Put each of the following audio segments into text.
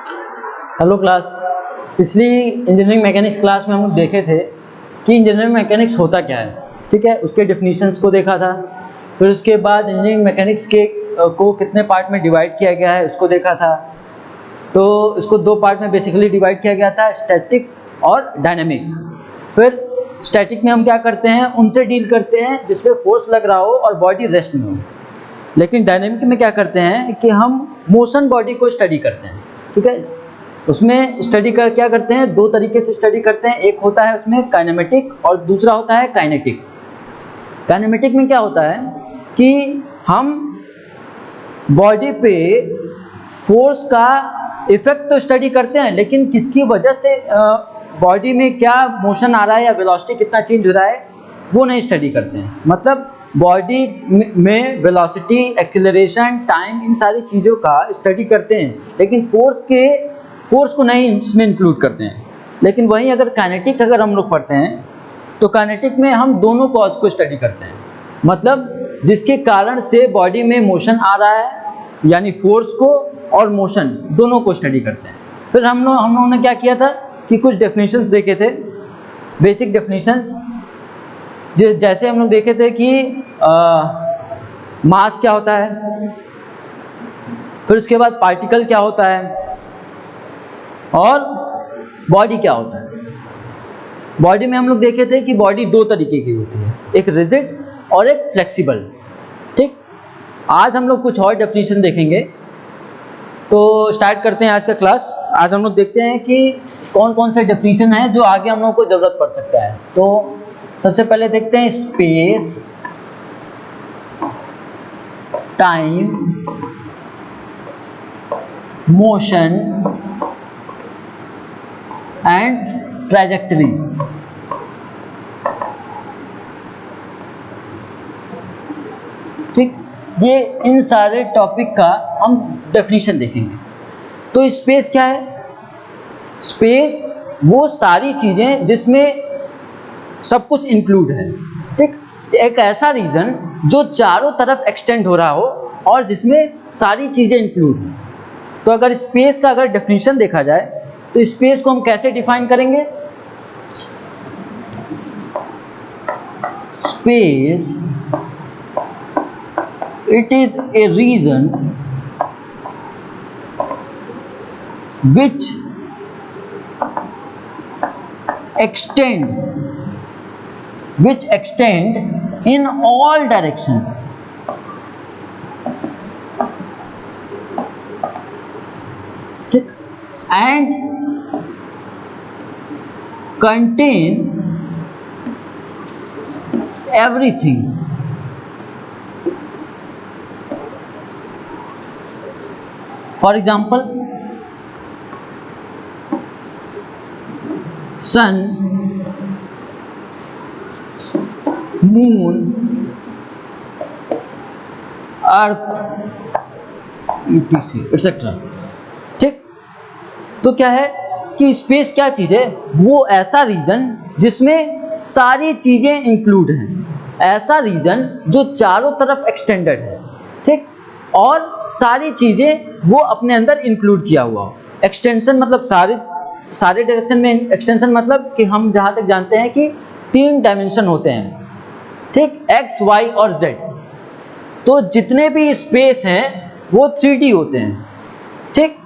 Hello class. पिछली engineering mechanics class में हम लोग देखे थे कि इंजीनियरिंग मैकेनिक्स होता क्या है, ठीक है। उसके डेफिनेशंस को देखा था। फिर उसके बाद इंजीनियरिंग मैकेनिक्स को कितने पार्ट में डिवाइड किया गया है उसको देखा था। तो इसको दो पार्ट में बेसिकली डिवाइड किया गया था, स्टैटिक और डायनेमिक। फिर स्टैटिक में हम क्या करते हैं, उनसे डील करते हैं जिसपे फोर्स लग रहा हो और बॉडी रेस्ट में हो। लेकिन डायनेमिक में क्या करते हैं कि हम मोशन बॉडी को स्टडी करते हैं, ठीक है। उसमें स्टडी कर क्या करते हैं, दो तरीके से स्टडी करते हैं। एक होता है उसमें काइनेमेटिक और दूसरा होता है काइनेटिक। काइनेमेटिक में क्या होता है कि हम बॉडी पे फोर्स का इफेक्ट तो स्टडी करते हैं, लेकिन किसकी वजह से बॉडी में क्या मोशन आ रहा है या वेलोसिटी कितना चेंज हो रहा है वो नहीं स्टडी करते हैं। मतलब बॉडी में वेलोसिटी, एक्सीलरेशन, टाइम, इन सारी चीज़ों का स्टडी करते हैं, लेकिन फोर्स को नहीं इसमें इंक्लूड करते हैं। लेकिन वहीं अगर काइनेटिक अगर हम लोग पढ़ते हैं तो काइनेटिक में हम दोनों कॉज को स्टडी करते हैं। मतलब जिसके कारण से बॉडी में मोशन आ रहा है यानी फोर्स को और मोशन दोनों को स्टडी करते हैं। फिर हम लोगों ने क्या किया था कि कुछ डेफिनेशंस देखे थे, बेसिक डेफिनेशंस। जैसे हम लोग देखे थे कि मास क्या होता है, फिर उसके बाद पार्टिकल क्या होता है और बॉडी क्या होता है। बॉडी में हम लोग देखे थे कि बॉडी दो तरीके की होती है, एक रिजिड और एक फ्लेक्सिबल, ठीक। आज हम लोग कुछ और डेफिनेशन देखेंगे। तो स्टार्ट करते हैं आज का क्लास। आज हम लोग देखते हैं कि कौन कौन से डेफिनेशन हैं जो आगे हम लोग को ज़रूरत पड़ सकता है। तो सबसे पहले देखते हैं space, time, motion and trajectory, ठीक। ये इन सारे टॉपिक का हम डेफिनेशन देखेंगे। तो स्पेस क्या है? स्पेस वो सारी चीज़ें जिसमें सब कुछ इंक्लूड है, ठीक। एक ऐसा रीजन जो चारों तरफ एक्सटेंड हो रहा हो और जिसमें सारी चीज़ें इंक्लूड हो। तो अगर स्पेस का अगर डेफिनेशन देखा जाए तो स्पेस को हम कैसे डिफाइन करेंगे? Space it is a region which extend in all direction, and contain everything for example sun, moon, earth, etc etc, ठीक। तो क्या है कि स्पेस क्या चीज़ है? वो ऐसा रीजन जिसमें सारी चीज़ें इंक्लूड हैं, ऐसा रीजन जो चारों तरफ एक्सटेंडेड है, ठीक। और सारी चीज़ें वो अपने अंदर इंक्लूड किया हुआ हो। एक्सटेंशन मतलब सारे डायरेक्शन में एक्सटेंशन, मतलब कि हम जहाँ तक जानते हैं कि 3 डायमेंशन होते हैं, ठीक, एक्स, वाई और जेड। तो जितने भी स्पेस हैं वो 3D होते हैं, ठीक।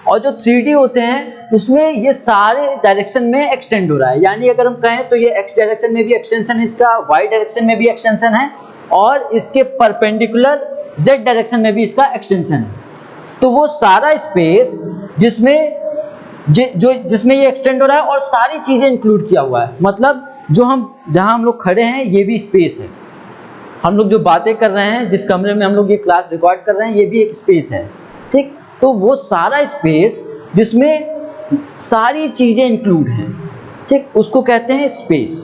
और जो 3D होते हैं उसमें ये सारे डायरेक्शन में एक्सटेंड हो रहा है। यानी अगर हम कहें तो ये एक्स डायरेक्शन में भी एक्सटेंशन है इसका, वाई डायरेक्शन में भी एक्सटेंशन है और इसके परपेंडिकुलर जेड डायरेक्शन में भी इसका एक्सटेंशन है। तो वो सारा स्पेस जिसमें ये एक्सटेंड हो रहा है और सारी चीज़ें इंक्लूड किया हुआ है। मतलब जहाँ हम लोग खड़े हैं ये भी स्पेस है, हम लोग जो बातें कर रहे हैं, जिस कमरे में हम लोग ये क्लास रिकॉर्ड कर रहे हैं, ये भी एक स्पेस है, ठीक। तो वो सारा स्पेस जिसमें सारी चीज़ें इंक्लूड हैं, ठीक, उसको कहते हैं स्पेस।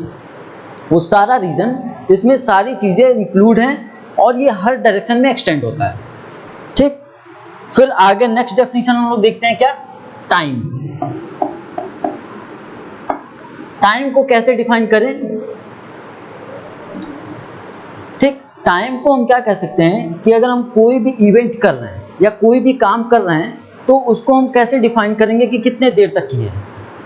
वो सारा रीजन जिसमें सारी चीज़ें इंक्लूड हैं और ये हर डायरेक्शन में एक्सटेंड होता है, ठीक। फिर आगे नेक्स्ट डेफिनेशन हम लोग देखते हैं क्या? टाइम। टाइम को कैसे डिफाइन करें? ठीक, टाइम को हम क्या कह सकते हैं कि अगर हम कोई भी इवेंट कर रहे हैं या कोई भी काम कर रहे हैं तो उसको हम कैसे डिफाइन करेंगे कि कितने देर तक की है,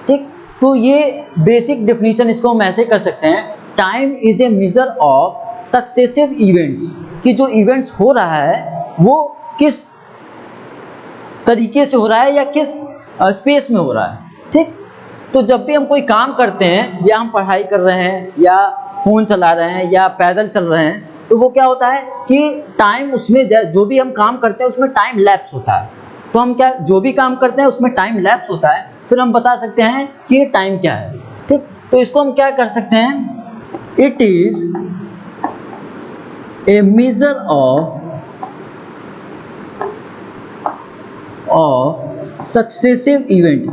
ठीक। तो ये बेसिक डेफिनेशन इसको हम ऐसे कर सकते हैं, time is a measure of successive events, कि जो इवेंट्स हो रहा है वो किस तरीके से हो रहा है या किस स्पेस में हो रहा है, ठीक। तो जब भी हम कोई काम करते हैं, या हम पढ़ाई कर रहे हैं, या फ़ोन चला रहे हैं, या पैदल चल रहे हैं, तो वो क्या होता है कि टाइम उसमें जो भी हम काम करते हैं उसमें टाइम लैप्स होता है। तो हम क्या जो भी काम करते हैं उसमें टाइम लैप्स होता है, फिर हम बता सकते हैं कि ये टाइम क्या है, ठीक। तो इसको हम क्या कर सकते हैं, it is a measure of successive event,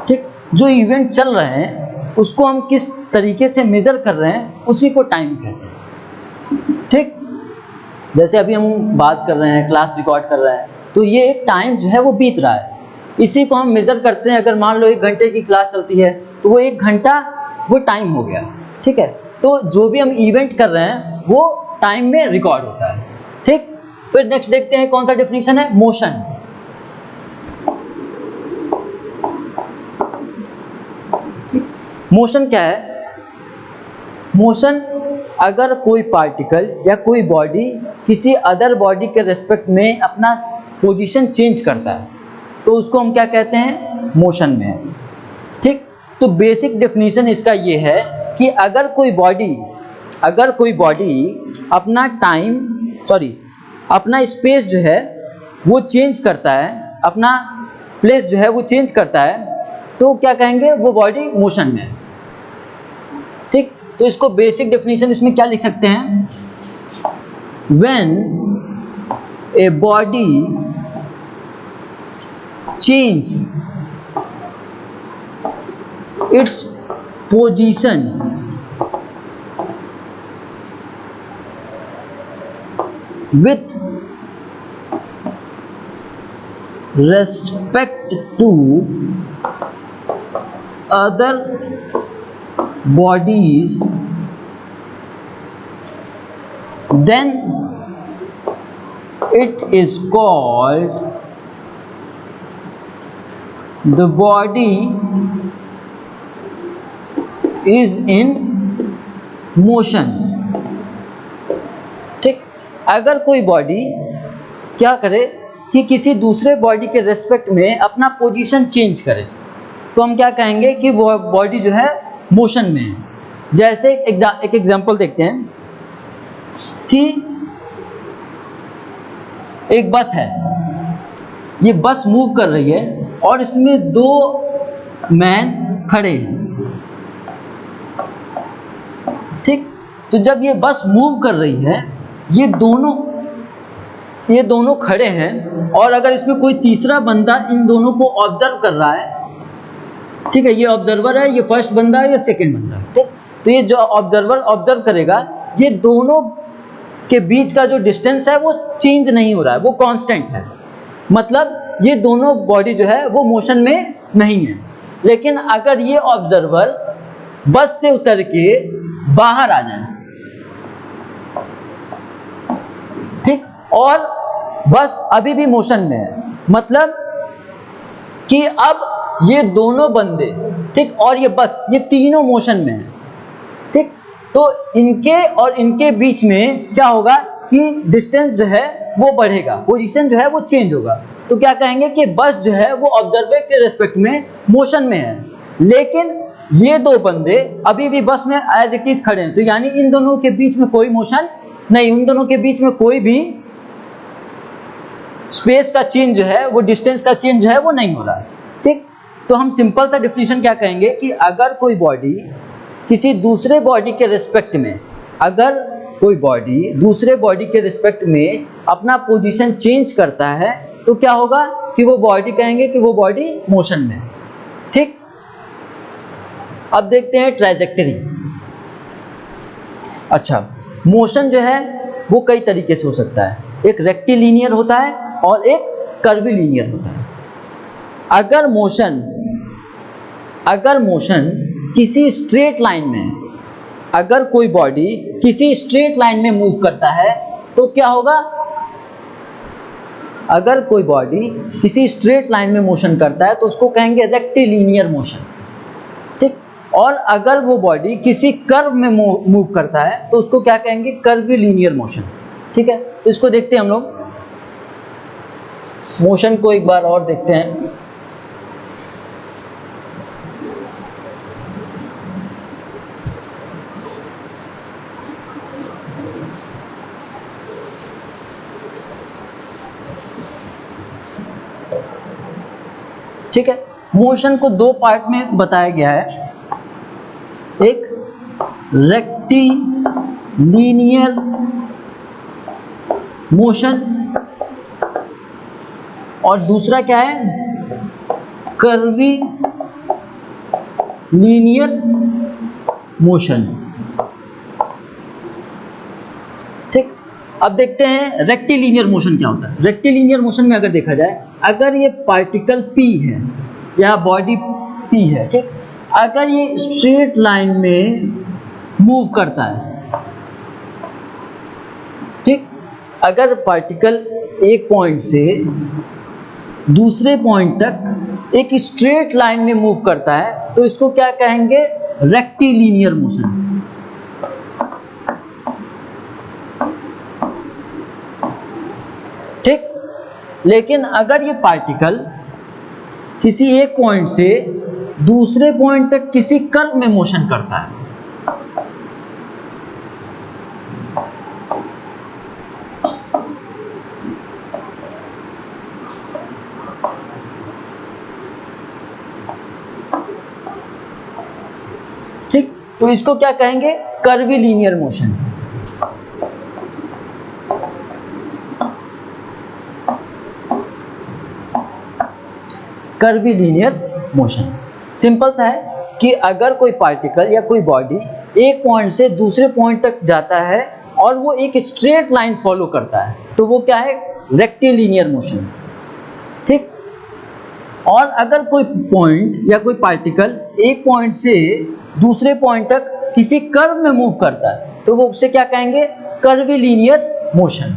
ठीक। जो इवेंट चल रहे हैं उसको हम किस तरीके से मेजर कर रहे हैं उसी को टाइम कहते हैं, ठीक। जैसे अभी हम बात कर रहे हैं, क्लास रिकॉर्ड कर रहे हैं, तो ये एक टाइम जो है वो बीत रहा है, इसी को हम मेजर करते हैं। अगर मान लो 1 घंटे की क्लास चलती है तो वो 1 घंटा वो टाइम हो गया, ठीक है। तो जो भी हम इवेंट कर रहे हैं वो टाइम में रिकॉर्ड होता है, ठीक। फिर नेक्स्ट देखते हैं कौन सा डेफिनेशन है, मोशन। मोशन क्या है, मोशन अगर कोई पार्टिकल या कोई बॉडी किसी अदर बॉडी के रेस्पेक्ट में अपना पोजीशन चेंज करता है तो उसको हम क्या कहते हैं, मोशन में है, ठीक। तो बेसिक डेफिनेशन इसका ये है कि अगर कोई बॉडी अपना स्पेस जो है वो चेंज करता है, अपना प्लेस जो है वो चेंज करता है, तो क्या कहेंगे, वो बॉडी मोशन में है, ठीक। तो इसको बेसिक डेफिनेशन इसमें क्या लिख सकते हैं, when a body change its position with respect to other bodies, then it is called the body is in motion, ठीक। अगर कोई बॉडी क्या करे कि किसी दूसरे बॉडी के रेस्पेक्ट में अपना पोजीशन चेंज करे तो हम क्या कहेंगे कि वो बॉडी जो है मोशन में है। जैसे एक एग्जांपल देखते हैं कि एक बस है, ये बस मूव कर रही है और इसमें 2 मैन खड़े हैं, ठीक। तो जब ये बस मूव कर रही है, ये दोनों खड़े हैं, और अगर इसमें कोई तीसरा बंदा इन दोनों को ऑब्जर्व कर रहा है, ठीक है, ये ऑब्जर्वर है, ये फर्स्ट बंदा है, ये सेकंड बंदा है, ठीक। तो ये जो ऑब्जर्वर ऑब्जर्व करेगा, ये दोनों के बीच का जो डिस्टेंस है वो चेंज नहीं हो रहा है, वो कांस्टेंट है, मतलब ये दोनों बॉडी जो है वो मोशन में नहीं है। लेकिन अगर ये ऑब्जर्वर बस से उतर के बाहर आ जाए, ठीक, और बस अभी भी मोशन में है, मतलब कि अब ये दोनों बंदे, ठीक, और ये बस, ये तीनों मोशन में है, ठीक। तो इनके और इनके बीच में क्या होगा कि डिस्टेंस जो है वो बढ़ेगा, पोजीशन जो है वो चेंज होगा। तो क्या कहेंगे कि बस जो है वो ऑब्जर्वर के रिस्पेक्ट में मोशन में है, लेकिन ये 2 बंदे अभी भी बस में एज इट इज खड़े हैं, तो यानी इन दोनों के बीच में कोई मोशन नहीं, उन दोनों के बीच में कोई भी स्पेस का चेंज जो है, वो डिस्टेंस का चेंज जो है वो नहीं हो रहा है, ठीक। तो हम सिंपल सा डेफिनेशन क्या कहेंगे कि अगर कोई बॉडी किसी दूसरे बॉडी के रिस्पेक्ट में, अगर कोई बॉडी दूसरे बॉडी के रिस्पेक्ट में अपना पोजीशन चेंज करता है तो क्या होगा कि वो बॉडी, कहेंगे कि वो बॉडी मोशन में है, ठीक। अब देखते हैं ट्रैजेक्टरी। अच्छा, मोशन जो है वो कई तरीके से हो सकता है, एक रेक्टिलिनियर होता है और एक कर्विलिनियर होता है। अगर मोशन किसी स्ट्रेट लाइन में, अगर कोई बॉडी किसी स्ट्रेट लाइन में मूव करता है तो क्या होगा? अगर कोई बॉडी किसी स्ट्रेट लाइन में मोशन करता है तो उसको कहेंगे रेक्टिलिनियर मोशन, ठीक। और अगर वो बॉडी किसी कर्व में मूव करता है तो उसको क्या कहेंगे? कर्विलिनियर मोशन, ठीक है। तो इसको देखते हैं हम लोग, मोशन को एक बार और देखते हैं। ठीक है, मोशन को दो पार्ट में बताया गया है, एक रेक्टिलिनियर मोशन और दूसरा क्या है? कर्विलिनियर मोशन, ठीक। अब देखते हैं रेक्टिलिनियर मोशन क्या होता है। रेक्टिलिनियर मोशन में अगर देखा जाए, अगर ये पार्टिकल P है या बॉडी P है, ठीक, अगर ये स्ट्रेट लाइन में मूव करता है, ठीक, अगर पार्टिकल एक पॉइंट से दूसरे पॉइंट तक एक स्ट्रेट लाइन में मूव करता है तो इसको क्या कहेंगे? रेक्टिलिनियर मोशन, ठीक। लेकिन अगर ये पार्टिकल किसी एक पॉइंट से दूसरे पॉइंट तक किसी कर्व में मोशन करता है, ठीक, तो इसको क्या कहेंगे? Curvilinear motion, curvilinear motion. Simple सा है कि अगर कोई पार्टिकल या कोई बॉडी एक पॉइंट से दूसरे पॉइंट तक जाता है और वो एक स्ट्रेट लाइन फॉलो करता है तो वो क्या है? रेक्टिलिनियर मोशन, ठीक। और अगर कोई पॉइंट या कोई पार्टिकल एक पॉइंट से दूसरे पॉइंट तक किसी कर्व में मूव करता है तो वो उसे क्या कहेंगे? कर्विलिनियर मोशन,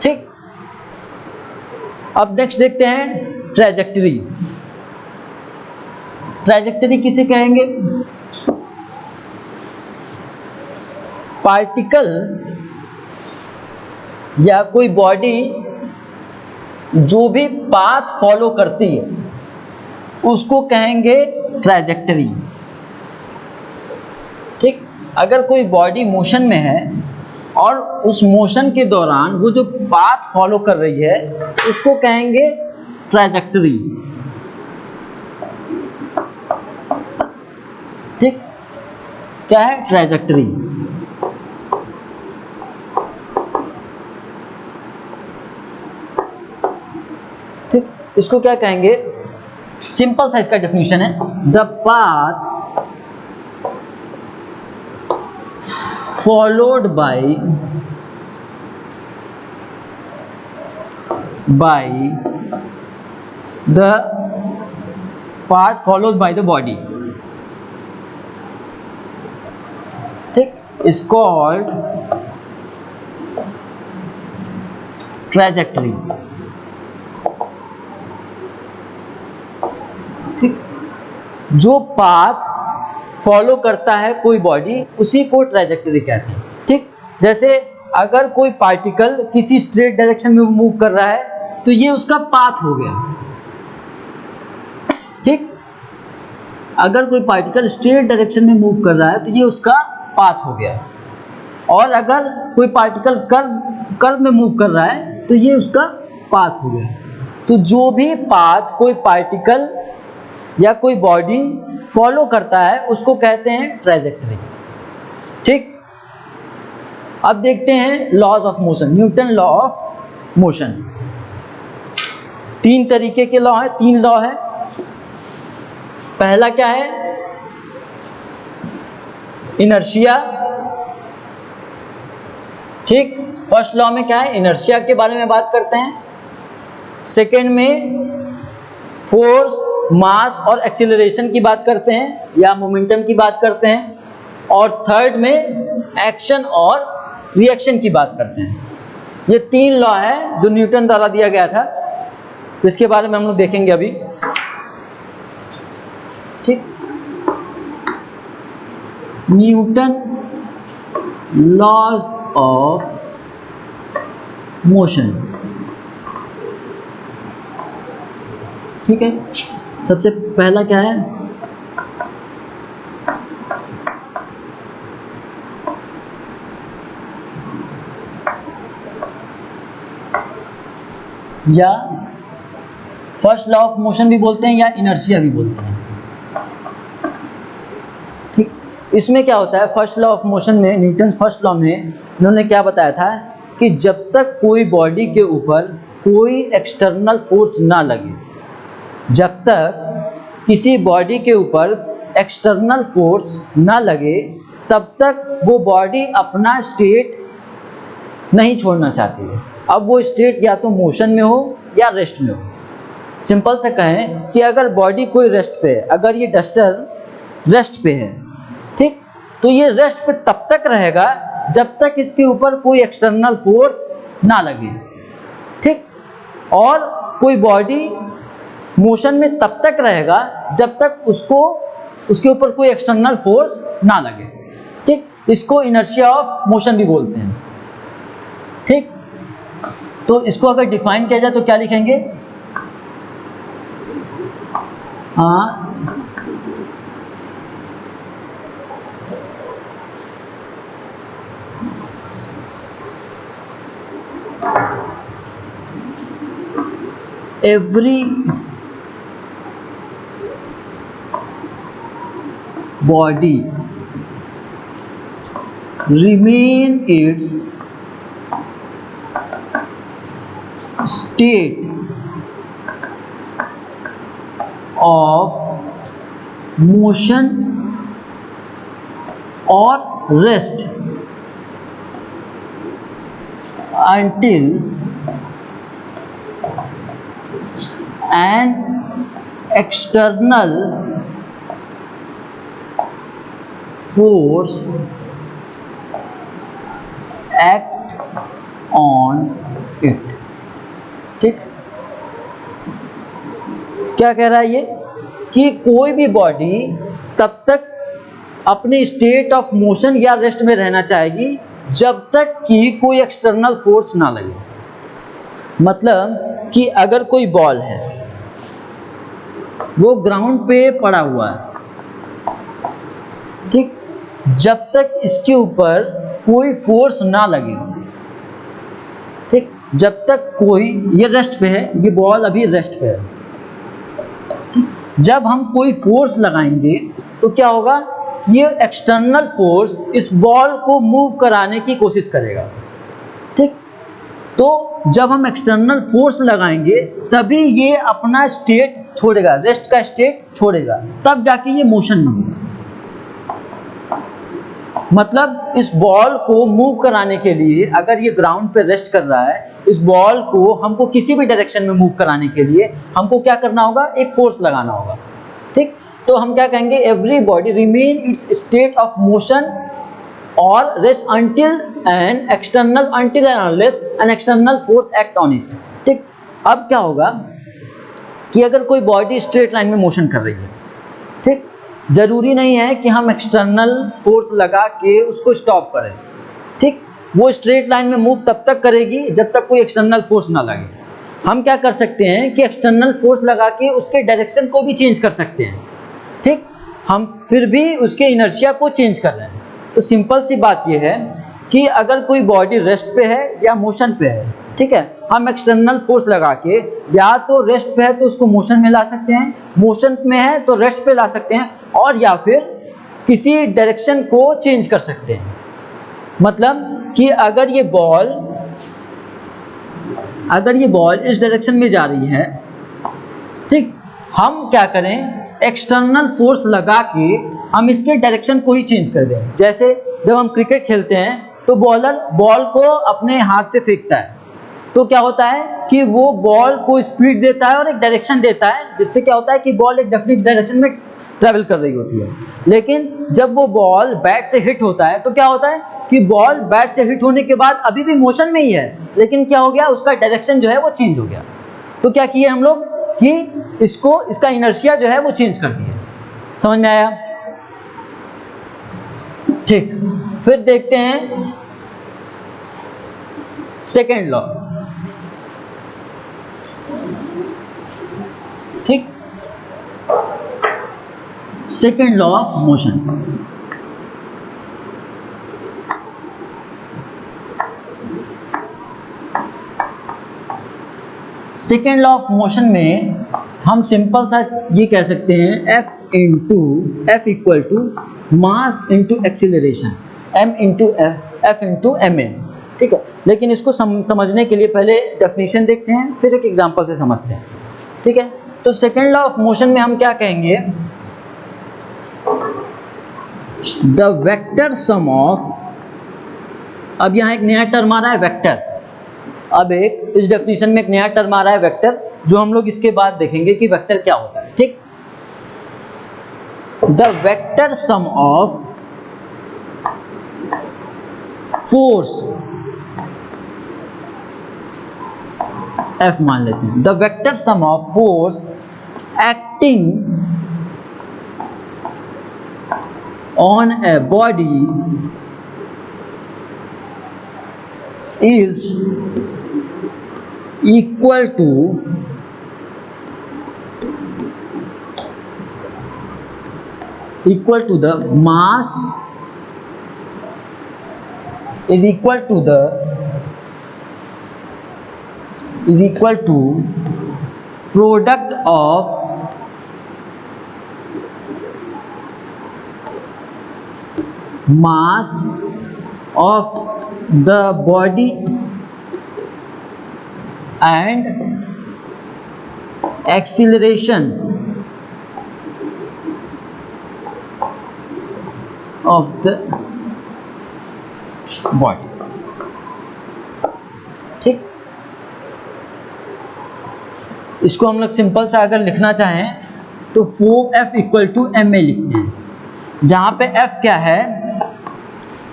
ठीक। अब नेक्स्ट देखते हैं ट्रैजेक्टरी। ट्रैजेक्टरी किसे कहेंगे? पार्टिकल या कोई बॉडी जो भी पाथ फॉलो करती है उसको कहेंगे ट्रैजेक्टरी, ठीक। अगर कोई बॉडी मोशन में है और उस मोशन के दौरान वो जो पाथ फॉलो कर रही है उसको कहेंगे ट्रैजेक्टरी, ठीक। क्या है? ट्रैजेक्टरी, ठीक। इसको क्या कहेंगे? सिंपल सा इसका डेफिनेशन है, the path followed by the path followed by the body, ठीक, is called trajectory, ठीक। जो पाथ फॉलो करता है कोई बॉडी उसी को ट्रैजेक्टरी कहते हैं, ठीक। जैसे अगर कोई पार्टिकल किसी स्ट्रेट डायरेक्शन में मूव कर रहा है तो ये उसका पाथ हो गया, ठीक। अगर कोई पार्टिकल स्ट्रेट डायरेक्शन में मूव कर रहा है तो ये उसका पाथ हो गया, और अगर कोई पार्टिकल कर्व में मूव कर रहा है तो ये उसका पाथ हो गया। तो जो भी पाथ कोई पार्टिकल या कोई बॉडी फॉलो करता है उसको कहते हैं ट्रैजेक्टरी, ठीक। अब देखते हैं laws of motion, Newton law of motion. तीन तरीके के लॉ है, तीन लॉ है। पहला क्या है? इनर्शिया, ठीक। फर्स्ट लॉ में क्या है? इनर्शिया के बारे में बात करते हैं। सेकेंड में फोर्स, मास और एक्सीलरेशन की बात करते हैं या मोमेंटम की बात करते हैं। और थर्ड में एक्शन और रिएक्शन की बात करते हैं। ये 3 लॉ है जो न्यूटन द्वारा दिया गया था, इसके बारे में हम लोग देखेंगे अभी। ठीक, न्यूटन लॉज ऑफ मोशन। ठीक है, सबसे पहला क्या है, या फर्स्ट लॉ ऑफ मोशन भी बोलते हैं या इनर्शिया भी बोलते हैं। ठीक, इसमें क्या होता है, फर्स्ट लॉ ऑफ मोशन में, न्यूटन फर्स्ट लॉ में इन्होंने क्या बताया था कि जब तक कोई बॉडी के ऊपर कोई एक्सटर्नल फोर्स ना लगे, जब तक किसी बॉडी के ऊपर एक्सटर्नल फोर्स ना लगे, तब तक वो बॉडी अपना स्टेट नहीं छोड़ना चाहती है। अब वो स्टेट या तो मोशन में हो या रेस्ट में हो। सिंपल से कहें कि अगर बॉडी कोई रेस्ट पे है, अगर ये डस्टर रेस्ट पे है, ठीक, तो ये रेस्ट पे तब तक रहेगा जब तक इसके ऊपर कोई एक्सटर्नल फोर्स ना लगे। ठीक, और कोई बॉडी मोशन में तब तक रहेगा जब तक उसके ऊपर कोई एक्सटर्नल फोर्स ना लगे। ठीक, इसको इनर्शिया ऑफ मोशन भी बोलते हैं। ठीक, तो इसको अगर डिफाइन किया जाए तो क्या लिखेंगे, every body remain its state of motion or rest until an external force act on it। ठीक, क्या कह रहा है ये कि कोई भी बॉडी तब तक अपने स्टेट ऑफ मोशन या रेस्ट में रहना चाहेगी जब तक कि कोई एक्सटर्नल फोर्स ना लगे। मतलब कि अगर कोई बॉल है, वो ग्राउंड पे पड़ा हुआ है, ठीक, जब तक इसके ऊपर कोई फोर्स ना लगे, ठीक, जब तक कोई, ये रेस्ट पे है, ये बॉल अभी रेस्ट पे है, जब हम कोई फोर्स लगाएंगे तो क्या होगा, ये एक्सटर्नल फोर्स इस बॉल को मूव कराने की कोशिश करेगा। ठीक, तो जब हम एक्सटर्नल फोर्स लगाएंगे तभी ये अपना स्टेट छोड़ेगा, रेस्ट का स्टेट छोड़ेगा, तब जाके ये मोशन में होगा। मतलब इस बॉल को मूव कराने के लिए, अगर ये ग्राउंड पे रेस्ट कर रहा है, इस बॉल को हमको किसी भी डायरेक्शन में मूव कराने के लिए हमको क्या करना होगा, एक फोर्स लगाना होगा। ठीक, तो हम क्या कहेंगे, every body remain it's state of motion और rest until and unless an external force act on it। ठीक, अब क्या होगा कि अगर कोई बॉडी स्ट्रेट लाइन में मोशन कर रही है, ठीक, जरूरी नहीं है कि हम एक्सटर्नल फोर्स लगा के उसको स्टॉप करें। ठीक, वो स्ट्रेट लाइन में मूव तब तक करेगी जब तक कोई एक्सटर्नल फोर्स ना लगे। हम क्या कर सकते हैं कि एक्सटर्नल फोर्स लगा के उसके डायरेक्शन को भी चेंज कर सकते हैं। ठीक, हम फिर भी उसके इनर्शिया को चेंज कर रहे हैं। तो सिंपल सी बात यह है कि अगर कोई बॉडी रेस्ट पे है या मोशन पे है, ठीक है, हम एक्सटर्नल फोर्स लगा के या तो रेस्ट पे है तो उसको मोशन में ला सकते हैं, मोशन में है तो रेस्ट पे ला सकते हैं, और या फिर किसी डायरेक्शन को चेंज कर सकते हैं। मतलब कि अगर ये बॉल इस डायरेक्शन में जा रही है, ठीक, हम क्या करें, एक्सटर्नल फोर्स लगा के हम इसके डायरेक्शन को ही चेंज कर दें। जैसे जब हम क्रिकेट खेलते हैं तो बॉलर बॉल को अपने हाथ से फेंकता है, तो क्या होता है कि वो बॉल को स्पीड देता है और एक डायरेक्शन देता है, जिससे क्या होता है कि बॉल एक डेफिनेट डायरेक्शन में ट्रैवल कर रही होती है। लेकिन जब वो बॉल बैट से हिट होता है तो क्या होता है कि बॉल बैट से हिट होने के बाद अभी भी मोशन में ही है, लेकिन क्या हो गया, उसका डायरेक्शन जो है वो चेंज हो गया। तो क्या किए हम लोग कि इसका इनर्शिया जो है वो चेंज कर दिया। समझ में आया? ठीक, फिर देखते हैं सेकेंड लॉ। ठीक, second law of motion. Second law of motion में हम सिंपल सा ये कह सकते हैं F equal to mass into acceleration, M into F into M A. ठीक है, लेकिन इसको समझने के लिए पहले डेफिनेशन देखते हैं, फिर एक एग्जांपल से समझते हैं। ठीक है, तो सेकेंड लॉ ऑफ मोशन में हम क्या कहेंगे, द वेक्टर सम ऑफ, अब यहाँ एक नया टर्म आ रहा है वेक्टर। अब एक इस डेफिनेशन में एक नया टर्म आ रहा है वेक्टर, जो हम लोग इसके बाद देखेंगे कि वेक्टर क्या होता है। ठीक, the vector sum of force, F मान लेते हैं, the vector sum of force acting on a body is equal to the mass is equal to product of mass of the body and acceleration of the body। ठीक, इसको हम लोग simple सा अगर लिखना चाहें तो F equal to M A लिखते हैं, जहां पे F क्या है,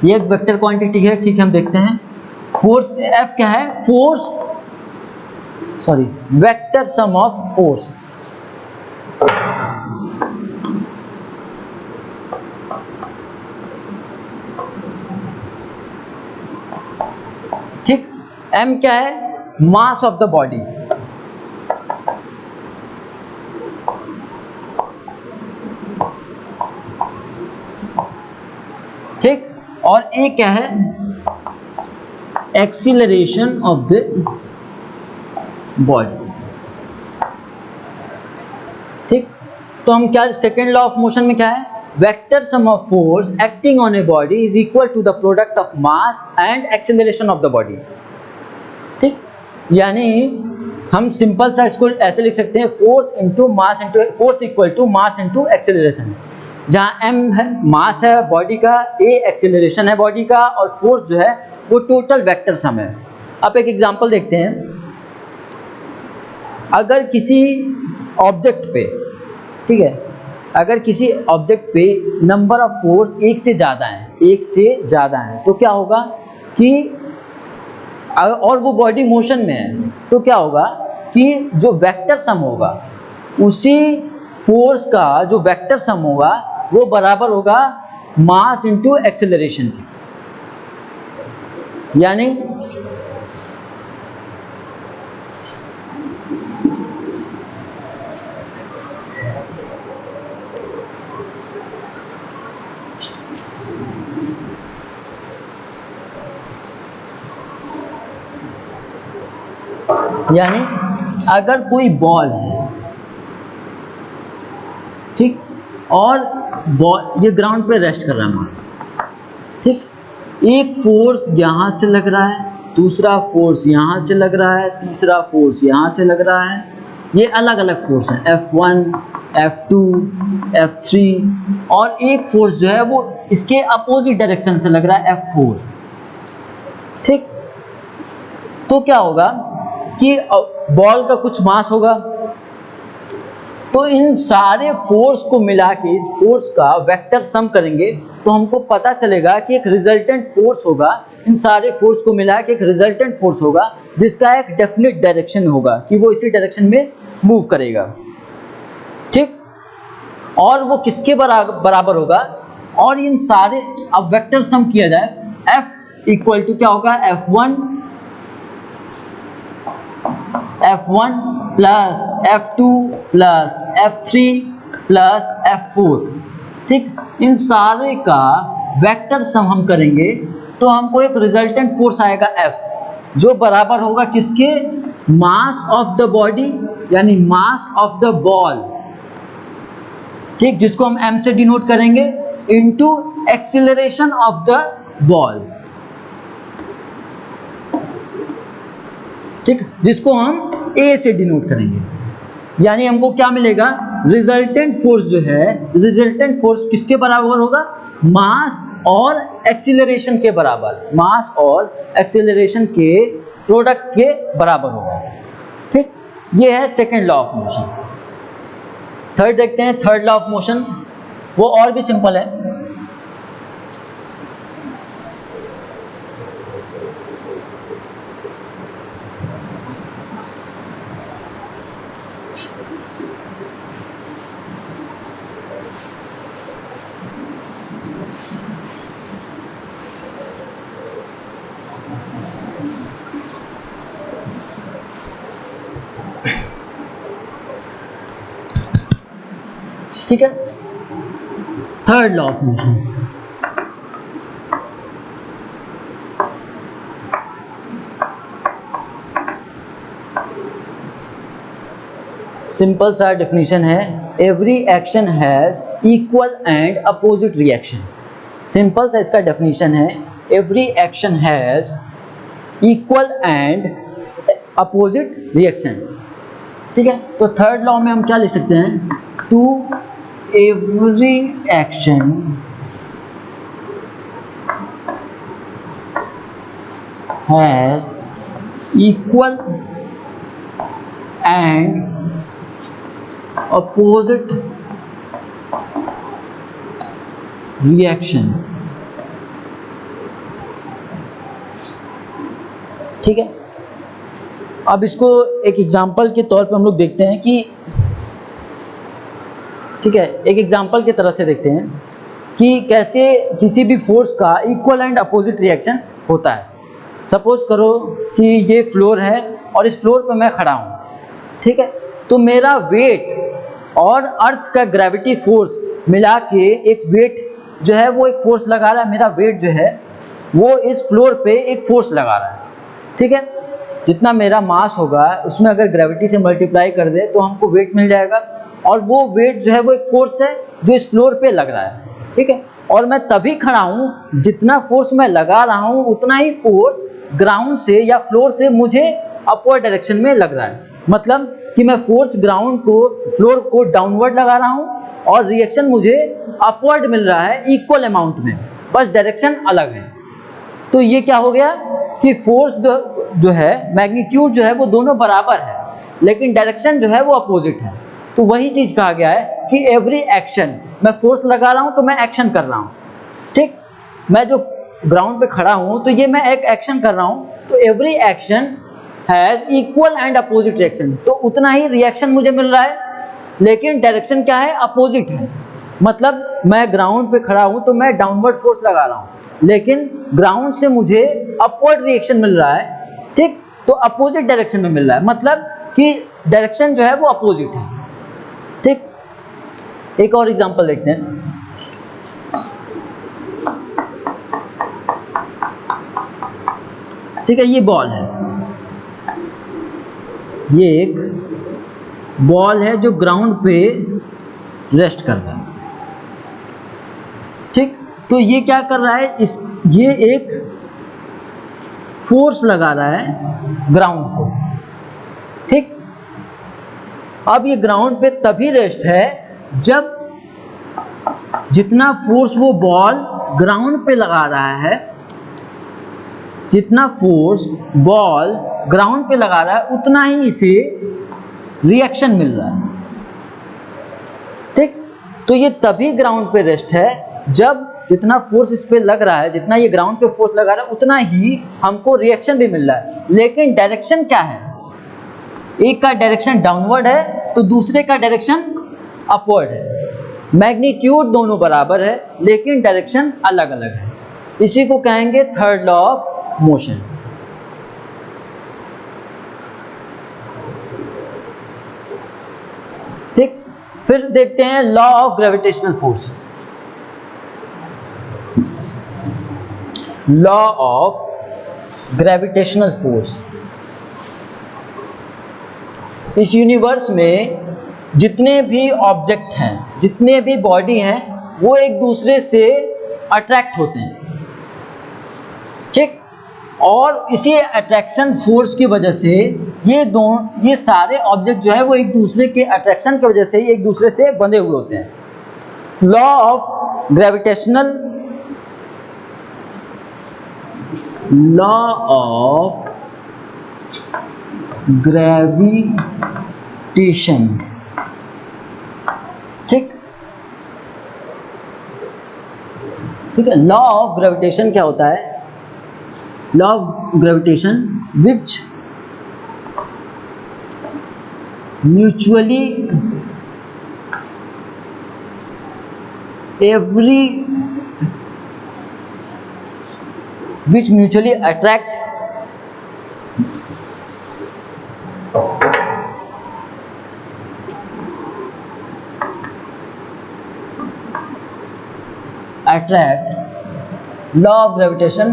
ये एक वेक्टर क्वांटिटी है। ठीक है, हम देखते हैं फोर्स, F क्या है, वेक्टर सम ऑफ फोर्स। ठीक, M क्या है, मास ऑफ द बॉडी। ठीक, और A क्या है, एक्सीलरेशन ऑफ द बॉडी। ठीक, तो हम क्या, सेकेंड लॉ ऑफ मोशन में क्या है, vector sum of force acting on a body is equal to the product of mass and acceleration of the body. ठीक, यानी हम सिंपल सा इसको ऐसे लिख सकते हैं, force equal to mass into acceleration, जहां M है मास है बॉडी का, A एक्सीलरेशन है बॉडी का, और फोर्स जो है वो टोटल वेक्टर सम है। अब एक एग्जांपल देखते हैं, अगर किसी ऑब्जेक्ट पे, ठीक है, अगर किसी ऑब्जेक्ट पे नंबर ऑफ फोर्स एक से ज़्यादा है, तो क्या होगा कि और वो बॉडी मोशन में है, तो क्या होगा कि जो वेक्टर सम होगा, उसी फोर्स का जो वेक्टर सम होगा वो बराबर होगा मास इंटू एक्सेलरेशन की। यानी अगर कोई बॉल है, ठीक, और बॉल ये ग्राउंड पे रेस्ट कर रहा है मान, ठीक, एक फोर्स यहाँ से लग रहा है, दूसरा फोर्स यहाँ से लग रहा है, तीसरा फोर्स यहाँ से लग रहा है, ये अलग अलग फोर्स हैं, F1, F2, F3, और एक फोर्स जो है वो इसके अपोजिट डायरेक्शन से लग रहा है, F4। ठीक, तो क्या होगा कि बॉल का कुछ मास होगा, तो इन सारे फोर्स को मिला के इस फोर्स का वेक्टर सम करेंगे तो हमको पता चलेगा कि एक रिजल्टेंट फोर्स होगा। इन सारे फोर्स को मिला के एक रिजल्टेंट फोर्स होगा जिसका एक डेफिनेट डायरेक्शन होगा कि वो इसी डायरेक्शन में मूव करेगा, ठीक। और वो किसके बराबर होगा, और इन सारे अब वेक्टर सम किया जाए, F इक्वल टू क्या होगा, F1 plus F2 plus F3 plus F4, ठीक। इन सारे का वेक्टर सम हम करेंगे तो हमको एक रिजल्टेंट फोर्स आएगा F, जो बराबर होगा किसके, मास ऑफ द बॉडी यानी मास ऑफ द बॉल, ठीक, जिसको हम m से डिनोट करेंगे, into acceleration of the ball, ठीक, जिसको हम a से डिनोट करेंगे। यानी हमको क्या मिलेगा, रिजल्टेंट फोर्स जो है, रिजल्टेंट फोर्स किसके बराबर होगा, मास और एक्सीलरेशन के बराबर, मास और एक्सीलरेशन के प्रोडक्ट के बराबर होगा, ठीक। ये है second law of motion. Third देखते हैं, थर्ड लॉ ऑफ मोशन, वो और भी सिंपल है। ठीक है, third law of motion, simple सा डेफिनेशन है, every action has equal and opposite reaction. Simple सा इसका डेफिनेशन है, every action has equal and opposite reaction, ठीक है। तो थर्ड लॉ में हम क्या लिख सकते हैं, to every action has equal and opposite reaction, ठीक है। अब इसको एक एग्जांपल के तौर पे हम लोग देखते हैं कि, ठीक है, एक एग्जांपल की तरह से देखते हैं कि कैसे किसी भी फोर्स का इक्वल एंड अपोजिट रिएक्शन होता है। सपोज करो कि ये फ्लोर है और इस फ्लोर पे मैं खड़ा हूँ, ठीक है। तो मेरा वेट और अर्थ का ग्रेविटी फोर्स मिला के एक वेट जो है वो एक फोर्स लगा रहा है, मेरा वेट जो है वो इस फ्लोर पे एक फोर्स लगा रहा है, ठीक है। जितना मेरा मास होगा उसमें अगर ग्रेविटी से मल्टीप्लाई कर दे तो हमको वेट मिल जाएगा, और वो वेट जो है वो एक फोर्स है जो इस फ्लोर पे लग रहा है, ठीक है। और मैं तभी खड़ा हूँ जितना फोर्स मैं लगा रहा हूँ उतना ही फोर्स ग्राउंड से या फ्लोर से मुझे अपवर्ड डायरेक्शन में लग रहा है। मतलब कि मैं फोर्स ग्राउंड को, फ्लोर को डाउनवर्ड लगा रहा हूँ और रिएक्शन मुझे अपवर्ड मिल रहा है इक्वल अमाउंट में, बस डायरेक्शन अलग है। तो ये क्या हो गया कि फोर्स जो है, मैग्नीट्यूड जो है वो दोनों बराबर है लेकिन डायरेक्शन जो है वो अपोजिट है। तो वही चीज कहा गया है कि एवरी एक्शन, मैं फोर्स लगा रहा हूं तो मैं एक्शन कर रहा हूं, ठीक। मैं जो ग्राउंड पे खड़ा हूं तो ये मैं एक एक्शन कर रहा हूं, तो every action has equal and opposite reaction, तो उतना ही रिएक्शन मुझे मिल रहा है लेकिन डायरेक्शन क्या है, अपोजिट है। मतलब मैं ग्राउंड पे खड़ा हूं तो मैं डाउनवर्ड फोर्स लगा रहा हूं लेकिन ग्राउंड से मुझे अपवर्ड रिएक्शन मिल रहा है, ठीक। तो अपोजिट डायरेक्शन में मिल रहा है, मतलब कि डायरेक्शन जो है वो अपोजिट है, ठीक। एक और एग्जांपल देखते हैं, ठीक है। ये बॉल है, ये एक बॉल है जो ग्राउंड पे रेस्ट कर रहा है, ठीक। तो ये क्या कर रहा है, ये एक फोर्स लगा रहा है ग्राउंड को, ठीक। अब ये ग्राउंड पे तभी रेस्ट है जब जितना फोर्स वो बॉल ग्राउंड पे लगा रहा है, जितना फोर्स बॉल ग्राउंड पे लगा रहा है उतना ही इसे रिएक्शन मिल रहा है, तो ये तभी ग्राउंड पे रेस्ट है जब जितना फोर्स इस पे लग रहा है, जितना ये ग्राउंड पे फोर्स लगा रहा है, उतना ही हमको रिएक्शन भी मिल रहा है। लेकिन डायरेक्शन क्या है? एक का डायरेक्शन डाउनवर्ड है तो दूसरे का डायरेक्शन अपवर्ड है। मैग्नीट्यूड दोनों बराबर है लेकिन डायरेक्शन अलग अलग है। इसी को कहेंगे थर्ड लॉ ऑफ मोशन। ठीक, फिर देखते हैं law of gravitational force. Law of gravitational force. इस यूनिवर्स में जितने भी ऑब्जेक्ट हैं, जितने भी बॉडी हैं, वो एक दूसरे से अट्रैक्ट होते हैं। ठीक, और इसी अट्रैक्शन फोर्स की वजह से ये सारे ऑब्जेक्ट जो है वो एक दूसरे के अट्रैक्शन की वजह से ही एक दूसरे से बंधे हुए होते हैं। Law of gravitational, law of gravitation. ठीक है, लॉ ऑफ ग्रेविटेशन क्या होता है? Law of gravitation which mutually attract law of gravitation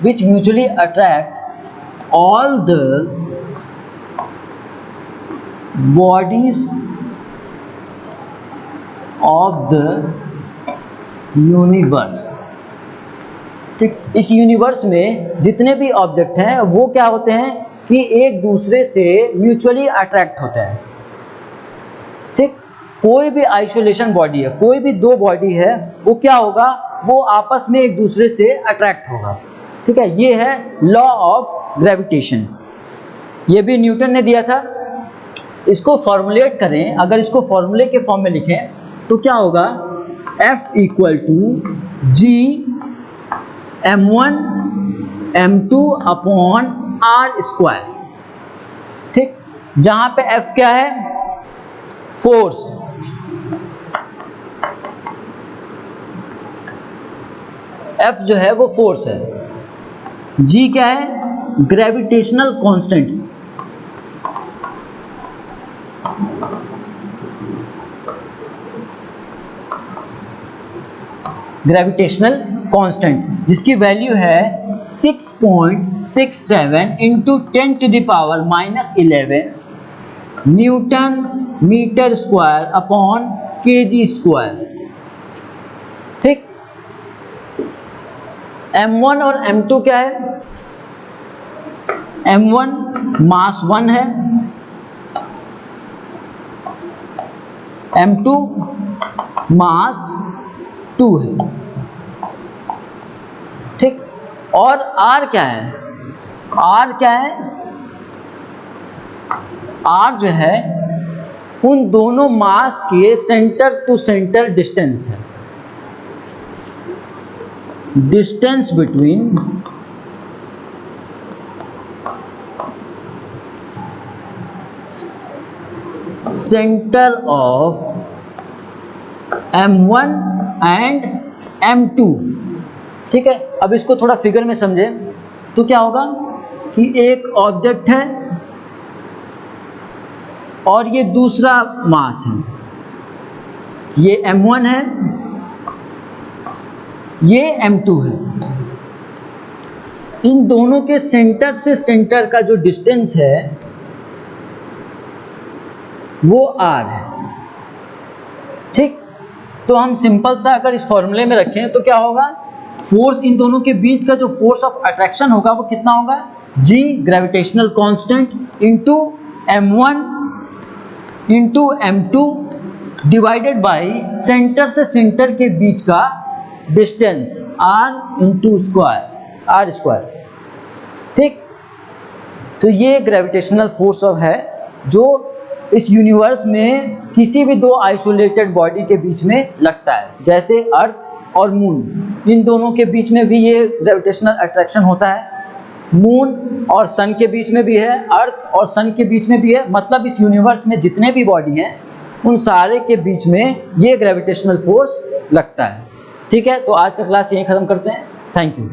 which mutually attract all the bodies of the universe। ठीक, इस यूनिवर्स में जितने भी ऑब्जेक्ट हैं वो क्या होते हैं कि एक दूसरे से म्यूचुअली अट्रैक्ट होते हैं। ठीक, कोई भी आइसोलेशन बॉडी है, कोई भी दो बॉडी है, वो क्या होगा? वो आपस में एक दूसरे से अट्रैक्ट होगा। ठीक है, ये है लॉ ऑफ ग्रेविटेशन। ये भी न्यूटन ने दिया था। इसको फॉर्मुलेट करें, अगर इसको फॉर्मूले के फॉर्म में लिखें तो क्या होगा? F equal to G m1 m2 upon r square. ठीक, जहां पे F क्या है? फोर्स। F जो है वो फोर्स है। G क्या है? Gravitational constant. ग्रेविटेशनल कांस्टेंट जिसकी वैल्यू है 6.67 into 10 to the power -11 newton metre square upon KG square. ठीक, m1 और m2 क्या है? m1 मास 1 है, m2 मास 2 है। ठीक, और r क्या है? r क्या है? r जो है उन दोनों मास के सेंटर टू सेंटर डिस्टेंस है। Distance between centre of m1 and m2। ठीक है, अब इसको थोड़ा फिगर में समझे तो क्या होगा कि एक ऑब्जेक्ट है और ये दूसरा मास है, ये m1 है, ये m2 है। इन दोनों के सेंटर से सेंटर का जो डिस्टेंस है वो r है। ठीक, तो हम सिंपल सा अगर इस फॉर्मूले में रखें तो क्या होगा? फोर्स, इन दोनों के बीच का जो फोर्स ऑफ अट्रैक्शन होगा वो कितना होगा? G gravitational constant into m1 into m2 divided by centre से सेंटर के बीच का distance r into square, r square. ठीक, तो ये ग्रेविटेशनल फोर्स है जो इस यूनिवर्स में किसी भी दो आइसोलेटेड बॉडी के बीच में लगता है, जैसे अर्थ और मून, इन दोनों के बीच में भी ये ग्रेविटेशनल अट्रैक्शन होता है। मून और सन के बीच में भी है, अर्थ और सन के बीच में भी है, मतलब इस यूनिवर्स में जितने भी बॉडी हैं उन सारे के बीच में ये ग्रेविटेशनल फोर्स लगता है। ठीक है, तो आज का क्लास यहीं ख़त्म करते हैं। Thank you.